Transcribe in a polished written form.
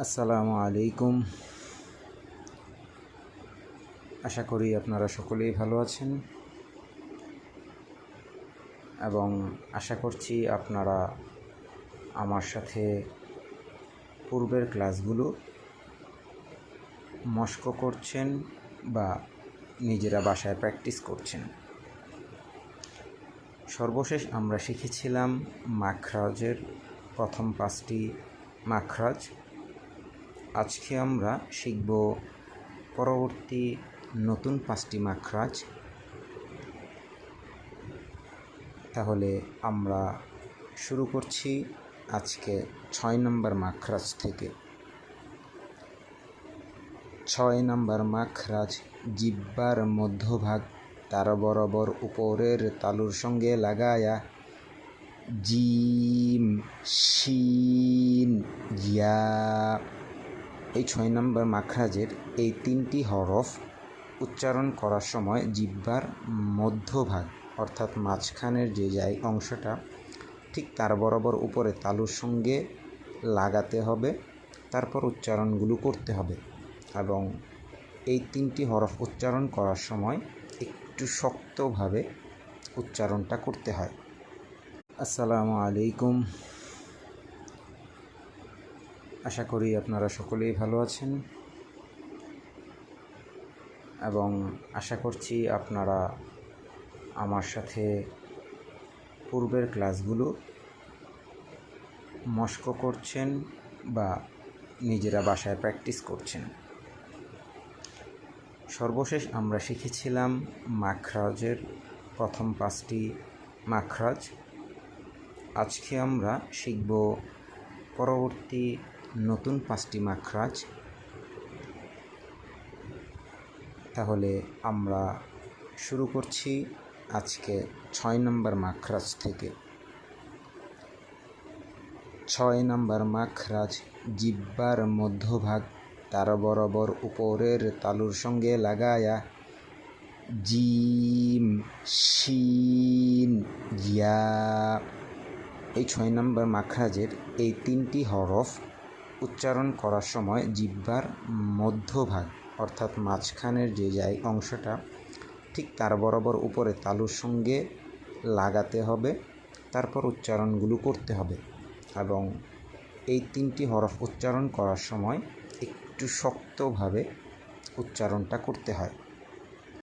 আসসালামু আলাইকুম। আশা করি আপনারা সকলেই ভালো আছেন এবং আশা করছি আপনারা আমার সাথে পূর্বের ক্লাসগুলো মস্ক করছেন বা নিজেরা বাসায় প্র্যাকটিস করছেন। সর্বশেষ আমরা শিখেছিলাম মাখরাজের প্রথম 5টি মাখরাজ। আজকে আমরা শিখব পরবর্তী নতুন 5টি মাখরাজ। তাহলে আমরা শুরু করছি আজকে 6 নম্বর মাখরাজ থেকে। 6 নম্বর মাখরাজ জিহ্বার মধ্যভাগ তার বরাবর উপরের তালুর সঙ্গে লাগায়া জিম শিন ইয়া। এই 6 নম্বর মাখরাজের এই 3টি হরফ উচ্চারণ করার সময় জিহ্বার মধ্যভাগ অর্থাৎ মাঝখানের যে অংশটা ঠিক তার বরাবর উপরে তালুর সঙ্গে লাগাতে হবে, তারপর উচ্চারণগুলো করতে হবে এবং এই 3টি হরফ উচ্চারণ করার সময় একটু শক্তভাবে উচ্চারণটা করতে হয়। আসসালামু আলাইকুম। আশা করি আপনারা সকলেই ভালো আছেন এবং আশা করছি আপনারা আমার সাথে পূর্বের ক্লাসগুলো মস্ক করছেন বা নিজেরা বাসায় প্র্যাকটিস করছেন। সর্বশেষ আমরা শিখেছিলাম মাখরাজের প্রথম 5টি মাখরাজ। আজকে আমরা শিখব পরবর্তী নতুন 5টি মাখরাজ। তাহলে আমরা শুরু করছি আজকে 6 নম্বর মাখরাজ থেকে। 6 নম্বর মাখরাজ জিহ্বার মধ্যভাগ তার বরাবর উপরের তালুর সঙ্গে লাগায়া জিম শিন ইয়া। এই 6 নম্বর মাখরাজের এই 3টি হরফ উচ্চারণ করার সময় জিহ্বার মধ্যভাগ অর্থাৎ মাঝখানের যে অংশটা ঠিক তার বরাবর উপরে তালুর সঙ্গে লাগাতে হবে, তারপর উচ্চারণগুলো করতে হবে এবং এই 3টি হরফ উচ্চারণ করার সময় একটু শক্তভাবে উচ্চারণটা করতে হয়।